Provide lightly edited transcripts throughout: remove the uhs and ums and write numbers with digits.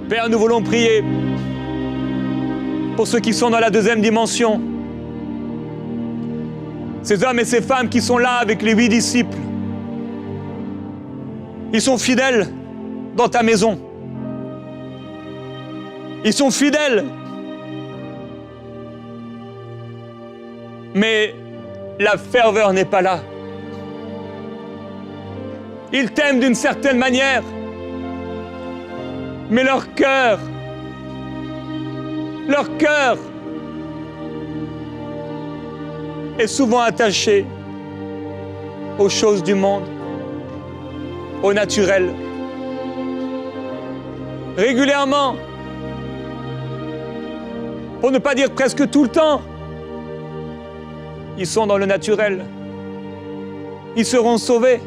Père, nous voulons prier pour ceux qui sont dans la deuxième dimension. Ces hommes et ces femmes qui sont là avec les 8 disciples. Ils sont fidèles dans ta maison. Ils sont fidèles. Mais la ferveur n'est pas là. Ils t'aiment d'une certaine manière. Mais leur cœur est souvent attaché aux choses du monde, au naturel. Régulièrement, pour ne pas dire presque tout le temps, ils sont dans le naturel. Ils seront sauvés.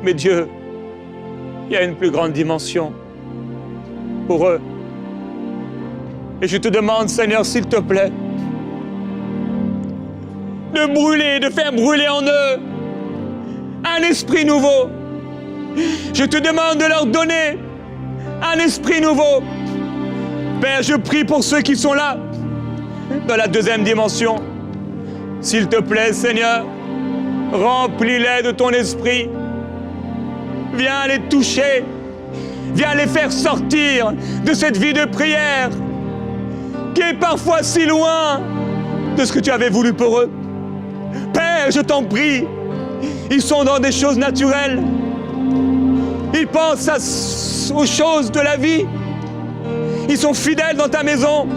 Mais Dieu, il y a une plus grande dimension pour eux. Et je te demande, Seigneur, s'il te plaît, de faire brûler en eux un esprit nouveau. Je te demande de leur donner un esprit nouveau. Père, je prie pour ceux qui sont là, dans la deuxième dimension. S'il te plaît, Seigneur, remplis-les de ton esprit. Viens les toucher. Viens les faire sortir de cette vie de prière qui est parfois si loin de ce que tu avais voulu pour eux. Père, je t'en prie, ils sont dans des choses naturelles. Ils pensent aux choses de la vie. Ils sont fidèles dans ta maison.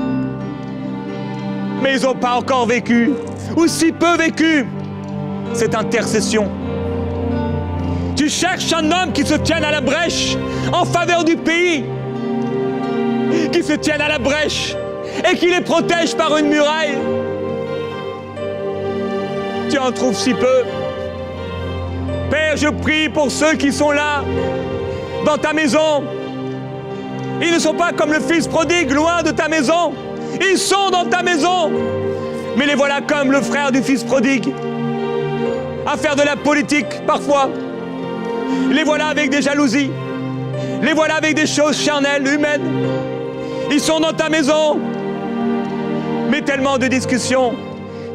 Mais ils n'ont pas encore vécu, ou si peu vécu, cette intercession. Tu cherches un homme qui se tienne à la brèche en faveur du pays, qui se tienne à la brèche et qui les protège par une muraille. Tu en trouves si peu. Père, je prie pour ceux qui sont là, dans ta maison. Ils ne sont pas comme le fils prodigue, loin de ta maison. Ils sont dans ta maison. Mais les voilà comme le frère du fils prodigue, à faire de la politique parfois. Les voilà avec des jalousies. Les voilà avec des choses charnelles, humaines. Ils sont dans ta maison. Mais tellement de discussions,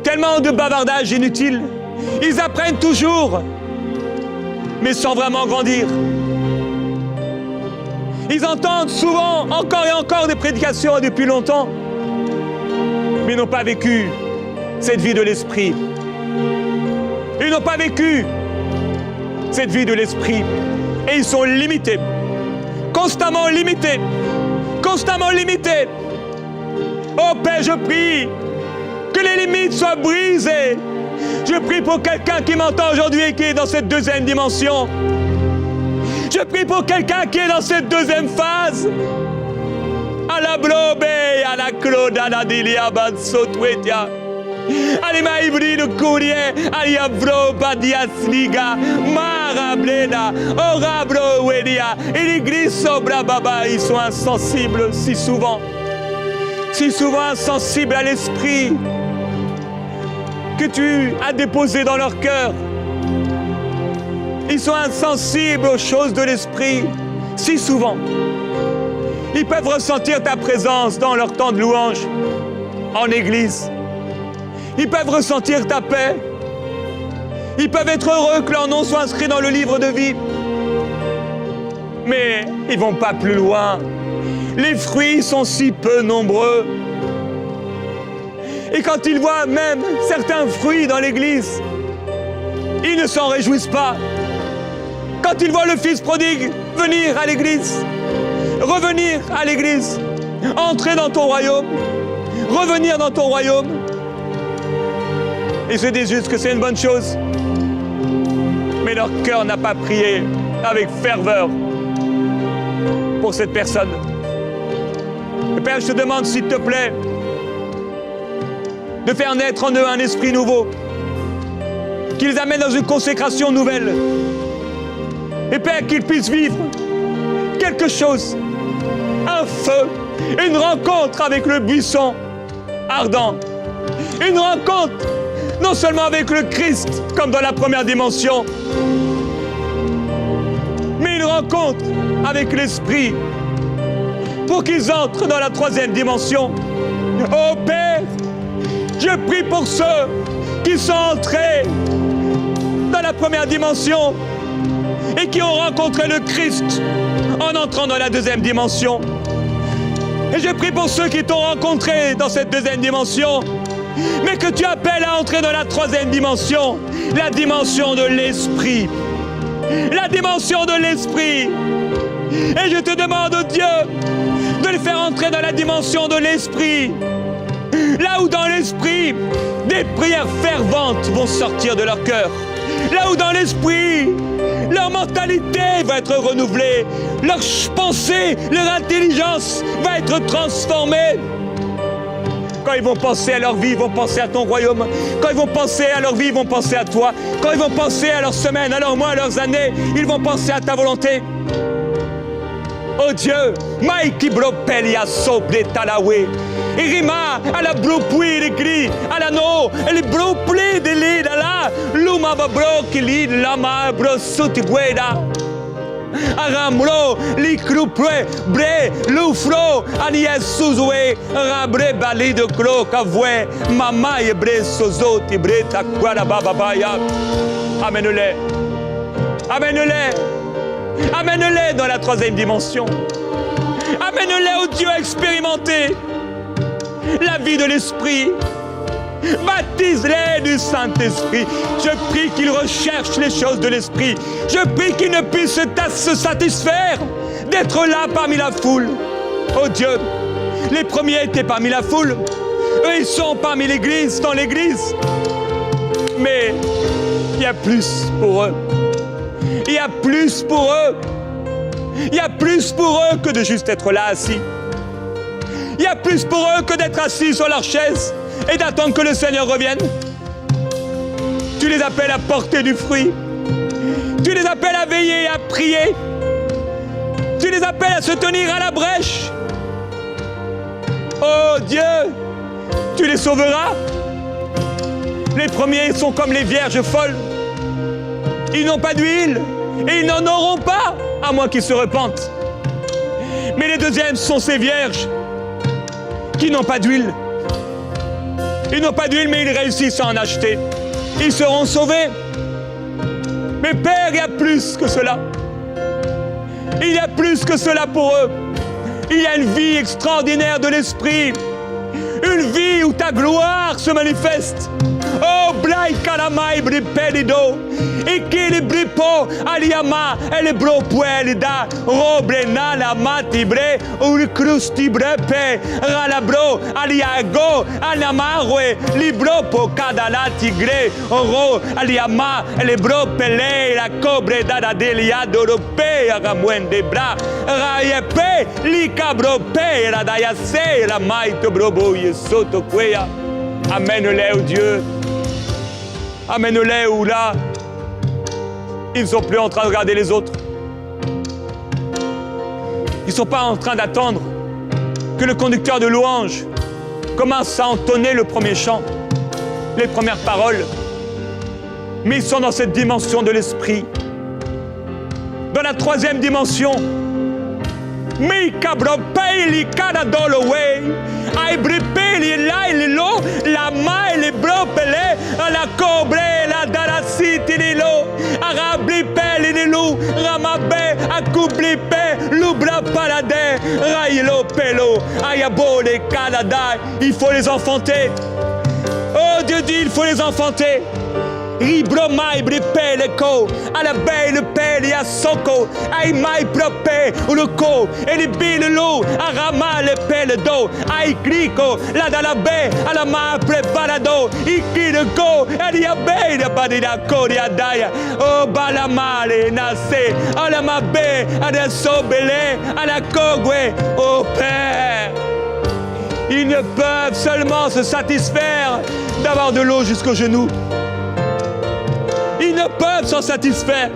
tellement de bavardages inutiles. Ils apprennent toujours, mais sans vraiment grandir. Ils entendent souvent, encore et encore, des prédications depuis longtemps, mais n'ont pas vécu cette vie de l'esprit. Ils n'ont pas vécu cette vie de l'esprit. Et ils sont limités, constamment limités, constamment limités. Oh Père, je prie que les limites soient brisées. Je prie pour quelqu'un qui m'entend aujourd'hui et qui est dans cette deuxième dimension. Je prie pour quelqu'un qui est dans cette deuxième phase. À la blobe, à la claude, à la dilia, bansotwetia. Alima hybride courrier, alia vroba diasliga, marablena, orabro wedia, et l'église sobra baba, ils sont insensibles si souvent insensibles à l'esprit que tu as déposé dans leur cœur. Ils sont insensibles aux choses de l'esprit, si souvent. Ils peuvent ressentir ta présence dans leur temps de louange, en église. Ils peuvent ressentir ta paix. Ils peuvent être heureux que leur nom soit inscrit dans le livre de vie. Mais ils ne vont pas plus loin. Les fruits sont si peu nombreux. Et quand ils voient même certains fruits dans l'église, ils ne s'en réjouissent pas. Quand ils voient le fils prodigue venir à l'église, revenir à l'église, entrer dans ton royaume, revenir dans ton royaume, ils se disent juste que c'est une bonne chose. Mais leur cœur n'a pas prié avec ferveur pour cette personne. Et Père, je te demande, s'il te plaît, de faire naître en eux un esprit nouveau, qui les amène dans une consécration nouvelle. Et Père, qu'ils puissent vivre quelque chose, un feu, une rencontre avec le buisson ardent, une rencontre non seulement avec le Christ, comme dans la première dimension, mais une rencontre avec l'Esprit, pour qu'ils entrent dans la troisième dimension. Oh Père, je prie pour ceux qui sont entrés dans la première dimension et qui ont rencontré le Christ en entrant dans la deuxième dimension. Et je prie pour ceux qui t'ont rencontré dans cette deuxième dimension, mais que tu appelles à entrer dans la troisième dimension, la dimension de l'esprit. La dimension de l'esprit. Et je te demande, oh Dieu, de les faire entrer dans la dimension de l'esprit. Là où dans l'esprit, des prières ferventes vont sortir de leur cœur. Là où dans l'esprit, leur mentalité va être renouvelée. Leur pensée, leur intelligence va être transformée. Quand ils vont penser à leur vie, ils vont penser à ton royaume. Quand ils vont penser à leur vie, ils vont penser à toi. Quand ils vont penser à leur semaine, à leurs mois, à leurs années, ils vont penser à ta volonté. Oh Dieu, Maïki Bropelia Soble Talawe, Irima, à la Brupui, les gris, à la no, les Brupli de l'île, à la Luma Babro, qui l'île, Lama, Brosuti Gueda. Aramro, Likrupre, Bre, Lufro, Anies Suzwe, Rabre Bali de Kro, Kavwe, Mama et Bre Sozoti, Bre Takwara Bababaya. Amène-les. Amène-les. Amène-les dans la troisième dimension. Amène-les, oh Dieu, à expérimenter la vie de l'Esprit. Baptise-les du Saint-Esprit. Je prie qu'ils recherchent les choses de l'Esprit. Je prie qu'ils ne puissent se satisfaire d'être là parmi la foule. Oh Dieu, les premiers étaient parmi la foule. Eux, ils sont parmi l'Église, dans l'Église. Mais il y a plus pour eux. Il y a plus pour eux. Il y a plus pour eux que de juste être là assis. Il y a plus pour eux que d'être assis sur leur chaise et d'attendre que le Seigneur revienne. Tu les appelles à porter du fruit. Tu les appelles à veiller et à prier. Tu les appelles à se tenir à la brèche. Oh Dieu, tu les sauveras. Les premiers sont comme les vierges folles. Ils n'ont pas d'huile et ils n'en auront pas, à moins qu'ils se repentent. Mais les deuxièmes sont ces vierges qui n'ont pas d'huile. Ils n'ont pas d'huile, mais ils réussissent à en acheter. Ils seront sauvés. Mais Père, il y a plus que cela. Il y a plus que cela pour eux. Il y a une vie extraordinaire de l'Esprit. Une vie où ta gloire se manifeste. Oh, Blai Kalamai Bripelido, Ikilibripo, Aliama, Elebro Puelida, Robrena, la Matibre, Urcrusti Brepe, Ralabro, Aliago, Anamarwe, Libropo, Cadala Tigre, Oro, Aliama, Elebro Pele, la Cobre d'Adadelia, Dorope, Agamuen de Bra, Rayepe, Licabrope, Radayase, la Maito Brobo, Yesoto Quea. Amène-les, oh Dieu. Amène-les où là, ils ne sont plus en train de regarder les autres. Ils ne sont pas en train d'attendre que le conducteur de louange commence à entonner le premier chant, les premières paroles. Mais ils sont dans cette dimension de l'esprit. Dans la troisième dimension, Mika Bropeli Kadadoloway, Aibripeli Laililo, la Maile Bropele, la Cobre, la Darasiti Lilo, Arablipeli Lilo, Ramabe, Akublipe, Lubra Palade, Railo Pelo, Ayabole Canada. Il faut les enfanter. Oh Dieu dit, il faut les enfanter. Ribromai bripeleko, à la belle pelle à soko, aïe mai propé, ou le co, et les billes l'eau, à rama le pelle d'eau, aïe grico, la da la baie, à la ma preparado, iki le go, et y a baie de badina coria daya, oh balamale, nase, à la ma baie, à la sobele, à la cogwe, oh Père. Ils ne peuvent seulement se satisfaire d'avoir de l'eau jusqu'aux genoux. Ils ne peuvent s'en satisfaire.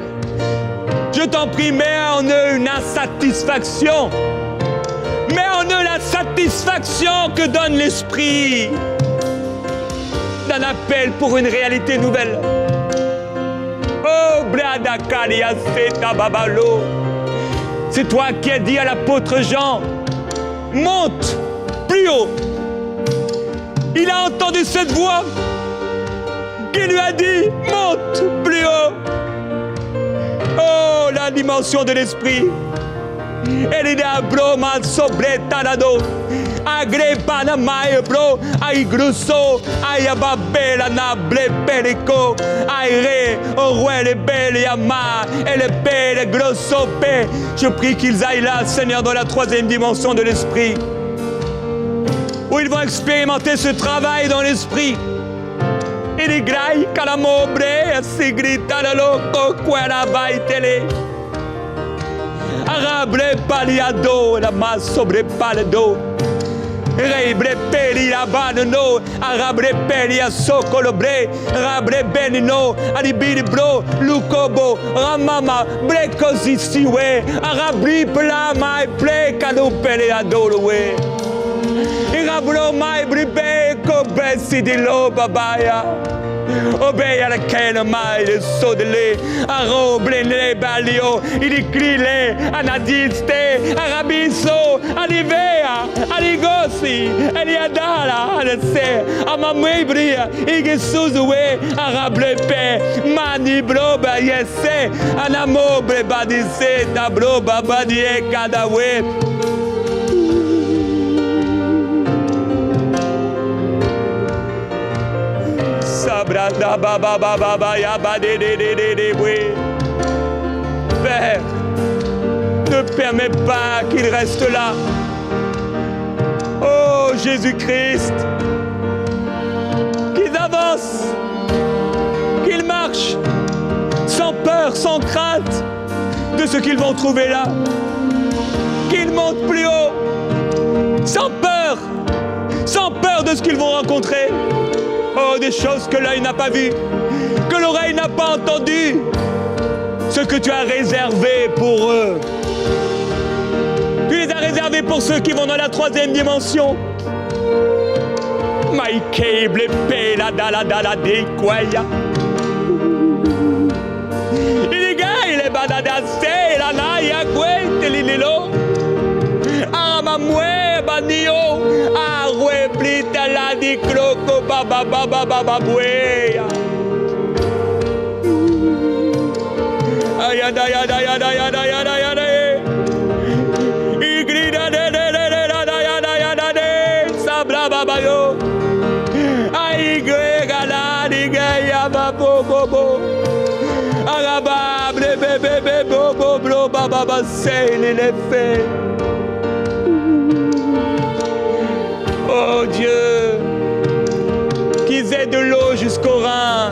Je t'en prie, mets en eux une insatisfaction. Mets en eux la satisfaction que donne l'Esprit d'un appel pour une réalité nouvelle. Oh, Bradakalia Seta Babalo. C'est toi qui as dit à l'apôtre Jean, monte plus haut. Il a entendu cette voix qui lui a dit, monte plus haut. Oh, la dimension de l'esprit. Elle dit à bro, mal sobre tanado. Agrepa na mai bro, ai grosso, ai ababela na ble perico, ai re, au roi les belles yama, et les belles grosso pe. Je prie qu'ils aillent là, Seigneur, dans la troisième dimension de l'esprit, où ils vont expérimenter ce travail dans l'esprit. Et les grailles, calamobre, si grita le loco, quella vai tele. Arabre paliado, la masse sobre paledo. Rebre peli la banano, arabre peli a socolobre, rabre benino, alibiri bro, lukobo, ramama, brekosi siwe, arabri pla mai ple kalo pele adolowe. Irabro mai bribe kobe sidilo babaya. Obéi à laquelle mai le saut de lait, aroble les balio, il écrit les anadiste, arabiso, alivea, aligosi, eliadala, alese, amamibria, igesuzue, arable pe, manibroba yese, anamobre badise, tabroba badie kadawe. Père, ne permets pas qu'il reste là. Oh Jésus-Christ, qu'ils avancent, qu'ils marchent sans peur, sans crainte de ce qu'ils vont trouver là. Qu'ils montent plus haut, sans peur de ce qu'ils vont rencontrer. Oh, des choses que l'œil n'a pas vues, que l'oreille n'a pas entendues, ce que tu as réservé pour eux. Tu les as réservés pour ceux qui vont dans la troisième dimension. Maïkeble pela dala dala de kwaya. Il gagne les badadas, la naya kwe telililo. Amamwe banio, arwe plita la di croco baba baba baba buea. Ayada yada yada yada yada yada. Igrida de yada yada yada de sabra baba yo. Ay grega la di gaya babo bobo. Araba bebe bebe bobo bro baba baba say les faits. Oh Dieu, qu'ils aient de l'eau jusqu'au rein,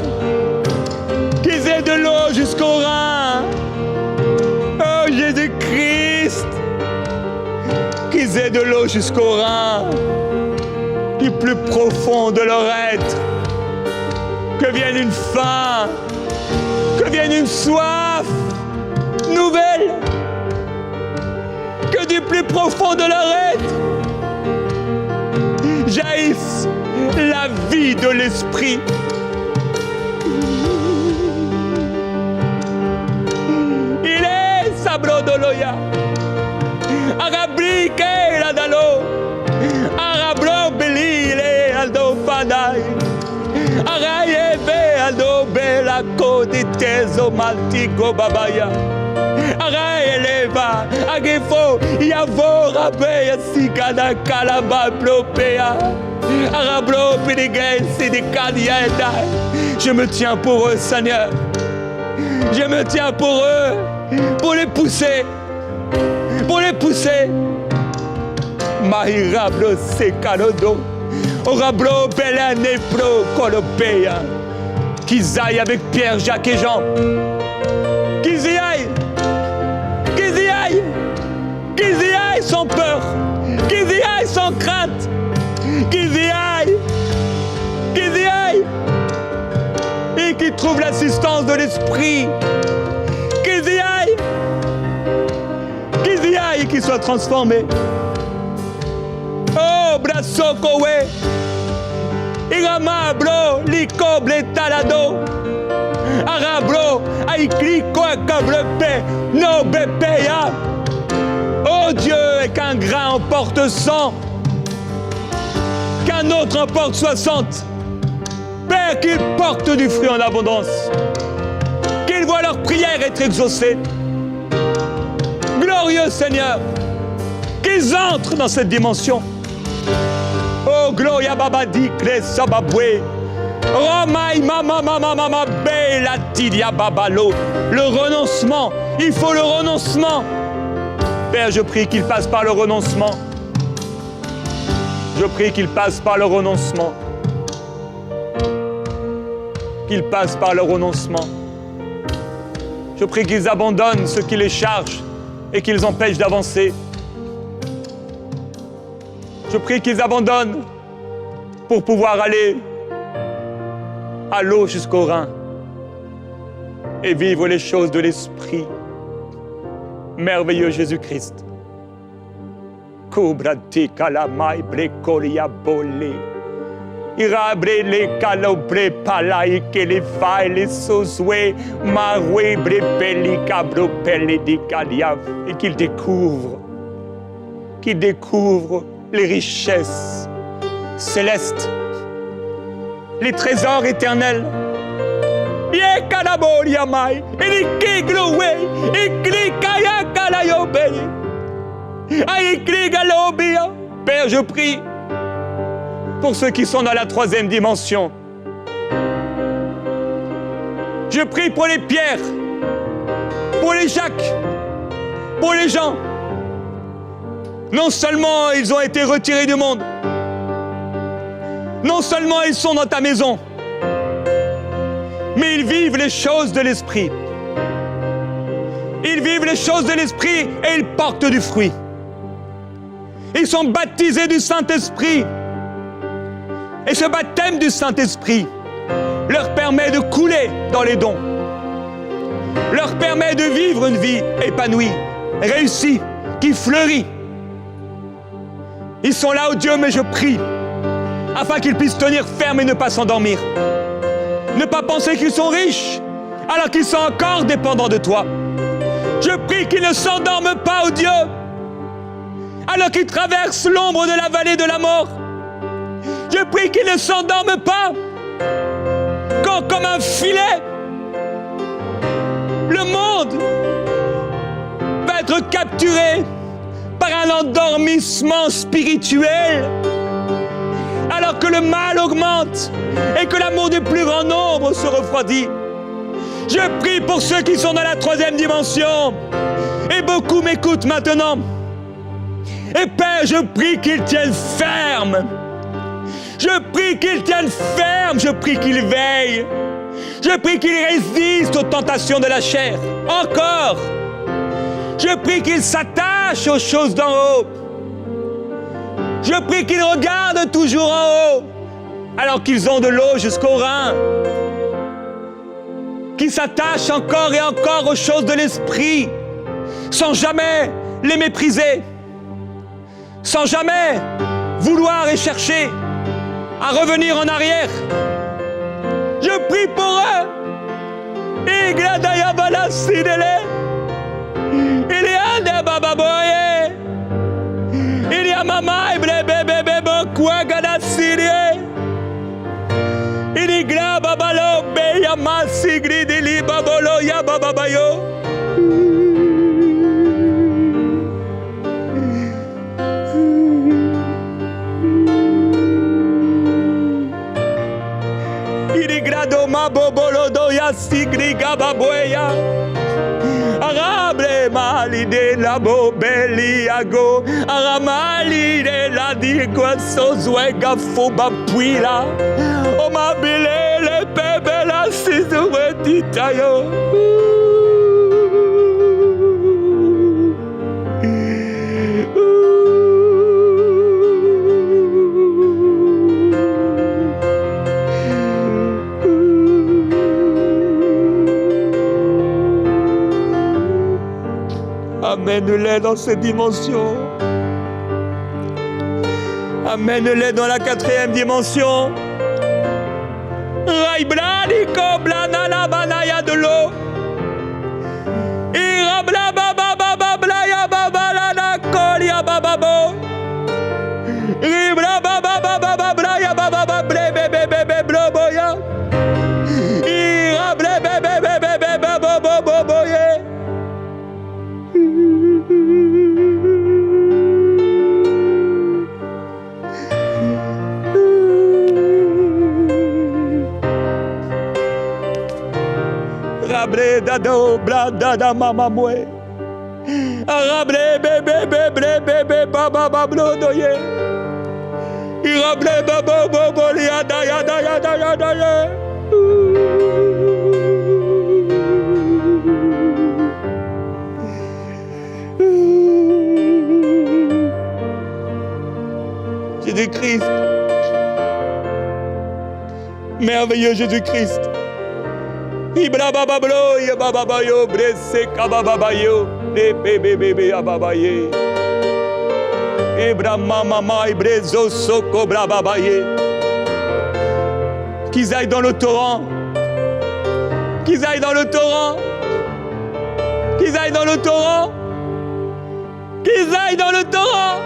qu'ils aient de l'eau jusqu'au rein. Oh Jésus-Christ, qu'ils aient de l'eau jusqu'au rein, du plus profond de leur être, que vienne une faim, que vienne une soif nouvelle, que du plus profond de leur être jaillisse la vie de l'esprit. Il est sabrodoloya. Arabri ke la dalo. Arabro beli le aldo padai. Araye be aldo bela kodi tezo maltigo babaya. Araye leva agefo yavo rabe yasikana kalaba blopea. Arablo pidigay sidikadiada. Je me tiens pour eux, Seigneur. Je me tiens pour eux, pour les pousser, pour les pousser. Mahirablo sekanodo. Orablo belane pro kolopea. Qu'ils aillent avec Pierre, Jacques et Jean. Qu'ils y aillent. Qu'ils y aillent. Qu'ils y aillent sans peur. Qu'ils y aillent sans crainte. Qu'ils y aillent. Qu'ils y aillent. Et qu'ils trouvent l'assistance de l'esprit. Qu'ils y aillent. Qu'ils y aillent et qu'ils soient transformés. Oh, brasso kowe. Irama bro, likoble talado. Arabro, aikli kwa kabrepe, no bepeya. Oh Dieu, et qu'un grain en porte 100, qu'un autre en porte 60. Père, qu'ils portent du fruit en abondance, qu'ils voient leur prière être exaucée. Glorieux Seigneur, qu'ils entrent dans cette dimension. Oh, Gloria Babadi, Klesa Babwe, Romai Mama Mama Mama Bella Tidia Babalo. Le renoncement, il faut le renoncement. Père, je prie qu'il passe par le renoncement. Je prie qu'il passe par le renoncement. Qu'il passe par le renoncement. Je prie qu'ils abandonnent ce qui les charge et qu'ils empêchent d'avancer. Je prie qu'ils abandonnent pour pouvoir aller à l'eau jusqu'au Rhin et vivre les choses de l'Esprit. Merveilleux Jésus-Christ. Kubrati kalamai brekoria bolé. Irabre le calobre palai que les failles les sosoué maroué brepeli cabro peli di caliaf. Et qu'ils découvrent les richesses célestes, les trésors éternels. Ye kalaboria mai, et kiglowe, et klikaya kalayobe. Aïe kligalobia. Père, je prie pour ceux qui sont dans la 3e dimension. Je prie pour les Pierres, pour les Jacques, pour les Jean. Non seulement ils ont été retirés du monde, non seulement ils sont dans ta maison, mais ils vivent les choses de l'Esprit. Ils vivent les choses de l'Esprit et ils portent du fruit. Ils sont baptisés du Saint-Esprit. Et ce baptême du Saint-Esprit leur permet de couler dans les dons, leur permet de vivre une vie épanouie, réussie, qui fleurit. Ils sont là, oh Dieu, mais je prie afin qu'ils puissent tenir ferme et ne pas s'endormir. Ne pas penser qu'ils sont riches alors qu'ils sont encore dépendants de toi. Je prie qu'ils ne s'endorment pas, oh Dieu, alors qu'ils traversent l'ombre de la vallée de la mort. Je prie qu'ils ne s'endorment pas quand, comme un filet, le monde va être capturé par un endormissement spirituel, alors que le mal augmente et que l'amour du plus grand nombre se refroidit. Je prie pour ceux qui sont dans la 3e dimension, et beaucoup m'écoutent maintenant. Et Père, je prie qu'ils tiennent ferme. Je prie qu'ils tiennent ferme, je prie qu'ils veillent. Je prie qu'ils résistent aux tentations de la chair. Encore, je prie qu'ils s'attachent aux choses d'en haut. Je prie qu'ils regardent toujours en haut, alors qu'ils ont de l'eau jusqu'au Rhin. Qu'ils s'attachent encore et encore aux choses de l'Esprit, sans jamais les mépriser, sans jamais vouloir et chercher à revenir en arrière. Je prie pour eux. Arabre mali de la bobeliago, aramali de la digua sozuega fuba puila, o mabile le bebe la sizuetitayo. Amène-les dans cette dimension. Amène-les dans la 4e dimension. Raibladiko blanana banaya de l'eau. Irabla baba baba blaya baba lana rabre dado blada da mama mwe. Arabre bebe bebe bebe baba bablo doye. Irable babo bobo yada yada yada yada yada. Jésus-Christ, merveilleux Jésus-Christ. Ibrababablo yababayo brese kababayo bebe ababaye. Ibrahima mama ibrezo soko brababaye. Qu'ils aillent dans le torrent. Qu'ils aillent dans le torrent. Qu'ils aillent dans le torrent. Qu'ils aillent dans le torrent.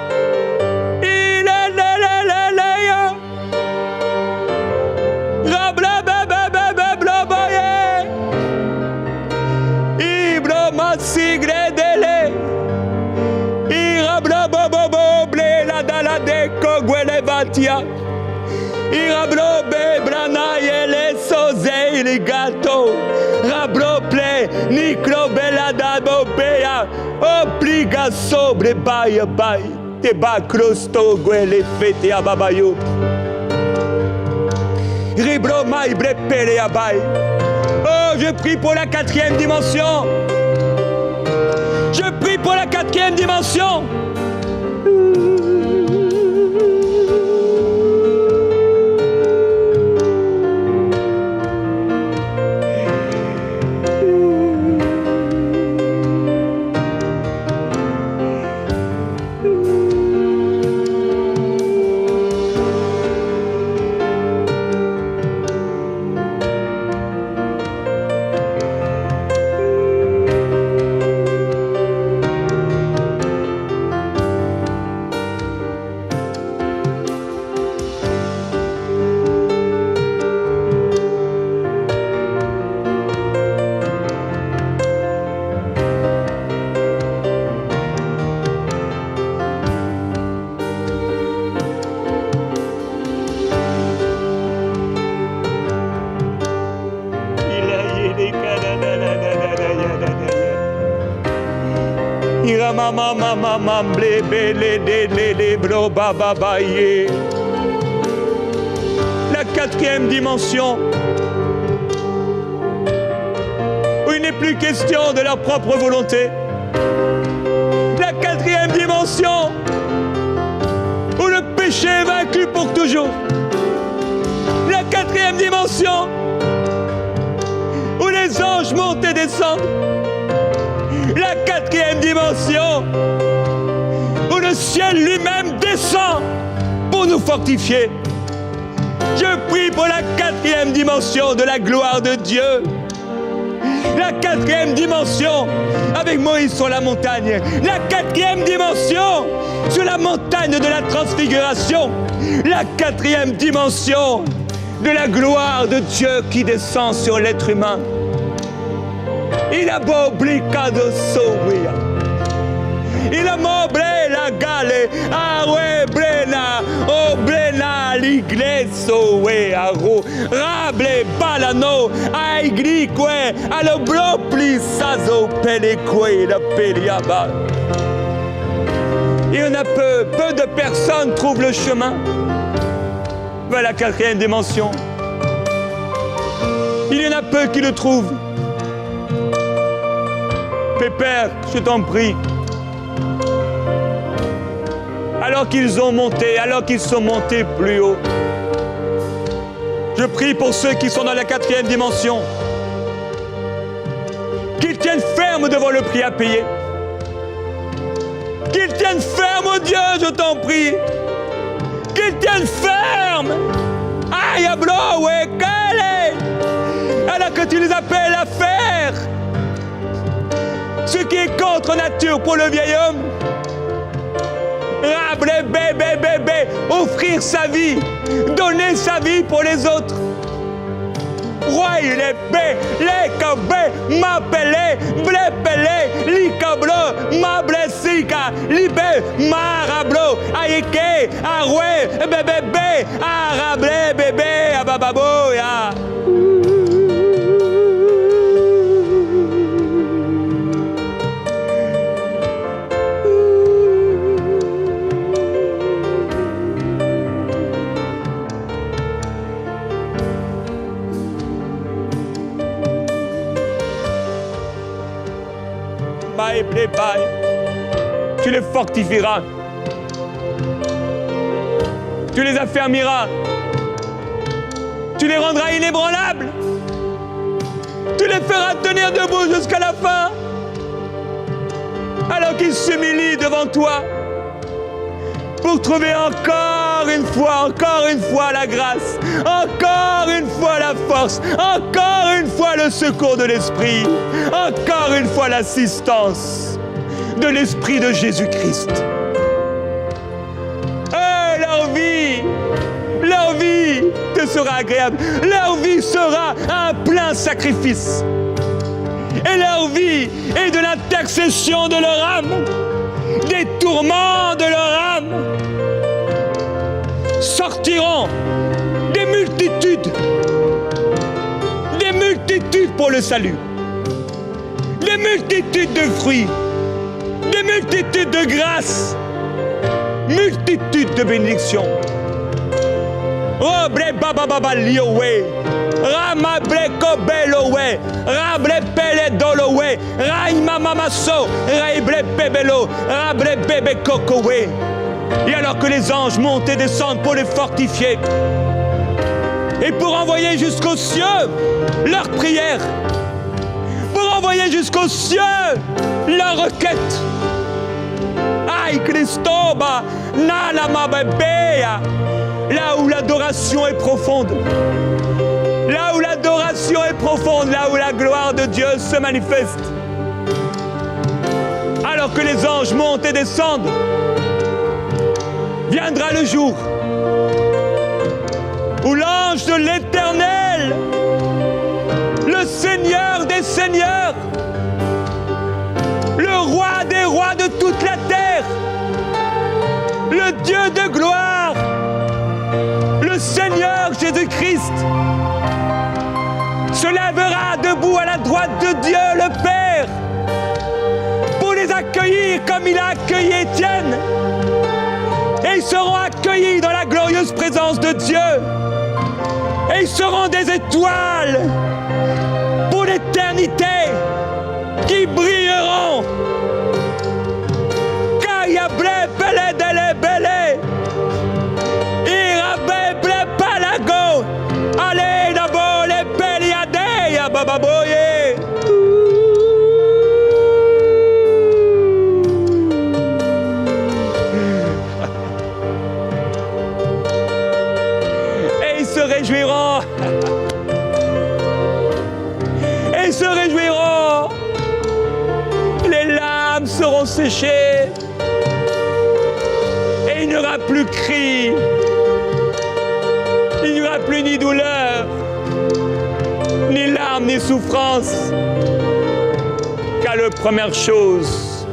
Sigre dele Irabla bobo ble la dala de kogwele vatia Irablo be brana yele soze il gato Rablo ple niklo bela da bobea Obliga sobre baya bay Te ba crosto gwele fete ababayo Ribro mai bre pele abay. Oh, je prie pour la 4e dimension. Je prie pour la 4e dimension. La 4e dimension, où il n'est plus question de leur propre volonté. La 4e dimension, où le péché est vaincu pour toujours. La 4e dimension, où les anges montent et descendent. La 4e dimension, où le ciel lui-même descend pour nous fortifier. Je prie pour la 4e dimension de la gloire de Dieu. La 4e dimension avec Moïse sur la montagne. La 4e dimension sur la montagne de la transfiguration. La 4e dimension de la gloire de Dieu qui descend sur l'être humain. Il a beau obligado sauria. Il a moblé la gale, awe brena, o brena l'igleso we aro, rable balano, aiglique, allo blopli sazo peleque la peliaba. Il y en a peu de personnes trouvent le chemin vers la 4e dimension. Il y en a peu qui le trouvent. Pépère, je t'en prie. Alors qu'ils sont montés plus haut. Je prie pour ceux qui sont dans la 4e dimension. Qu'ils tiennent ferme devant le prix à payer. Qu'ils tiennent ferme, oh Dieu, je t'en prie. Qu'ils tiennent ferme. Aïe, ablo, ouais, calé. Alors que tu les appelles à faire ce qui est contre nature pour le vieil homme. Bébé, offrir sa vie, donner sa vie pour les autres. Roi, il est bé, les cabé, m'appelé, blépelé, li cablo, ma blessica, libé, marablo, aïké, aroué, bébé, arablé, bébé, abababo, ya. Tu les fortifieras. Tu les affermiras. Tu les rendras inébranlables. Tu les feras tenir debout jusqu'à la fin. Alors qu'ils s'humilient devant toi pour trouver encore une fois la grâce, encore une fois la force, encore une fois le secours de l'Esprit, encore une fois l'assistance de l'Esprit de Jésus-Christ. Et leur vie te sera agréable, leur vie sera un plein sacrifice. Et leur vie est de l'intercession de leur âme, des tourments de leur âme. Sortiront des multitudes pour le salut, des multitudes de fruits, des multitudes de grâces, multitudes de bénédictions. Oh, bre baba baba liowe, rama bre kobelowe, rabre pele dolowe, raima mamaso, raibre pebelo, rabre bebe kokowe. Et alors que les anges montent et descendent pour les fortifier et pour envoyer jusqu'aux cieux leurs prières, pour envoyer jusqu'aux cieux leurs requêtes. Aïe Christoba, nalama bebea. Là où l'adoration est profonde, là où l'adoration est profonde, là où la gloire de Dieu se manifeste. Alors que les anges montent et descendent, viendra le jour où l'ange de l'Éternel, le Seigneur des Seigneurs, le roi des rois de toute la terre, le Dieu de gloire, le Seigneur Jésus-Christ, se lèvera debout à la droite de Dieu le Père pour les accueillir comme il a accueilli Étienne. Et ils seront accueillis dans la glorieuse présence de Dieu. Et ils seront des étoiles pour l'éternité qui brilleront. Kaya ble bele dele bele. Irabe ble palago. Allez d'abord les beliadeya bababoye. Réjouiront. Et ils se réjouiront. Les larmes seront séchées. Et il n'y aura plus cri. Il n'y aura plus ni douleur, ni larmes, ni souffrance. Car les premières choses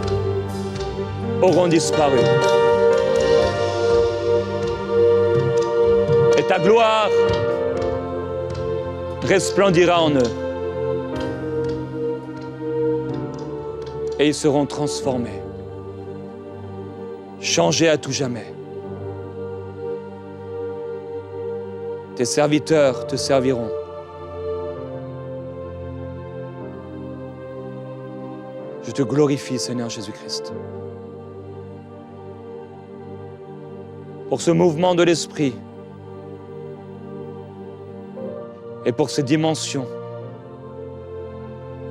auront disparu. Et ta gloire resplendira en eux. Et ils seront transformés, changés à tout jamais. Tes serviteurs te serviront. Je te glorifie, Seigneur Jésus-Christ, pour ce mouvement de l'Esprit et pour ces dimensions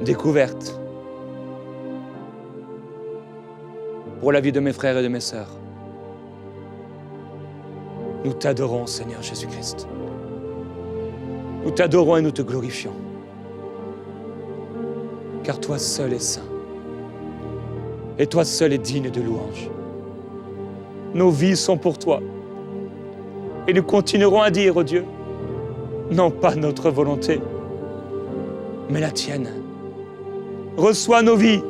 découvertes pour la vie de mes frères et de mes sœurs. Nous t'adorons, Seigneur Jésus-Christ. Nous t'adorons et nous te glorifions. Car toi seul es saint. Et toi seul es digne de louange. Nos vies sont pour toi. Et nous continuerons à dire, oh Dieu, non pas notre volonté, mais la tienne. Reçois nos vies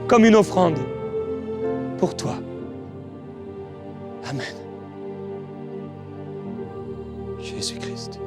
comme une offrande pour toi. Amen. Jésus-Christ.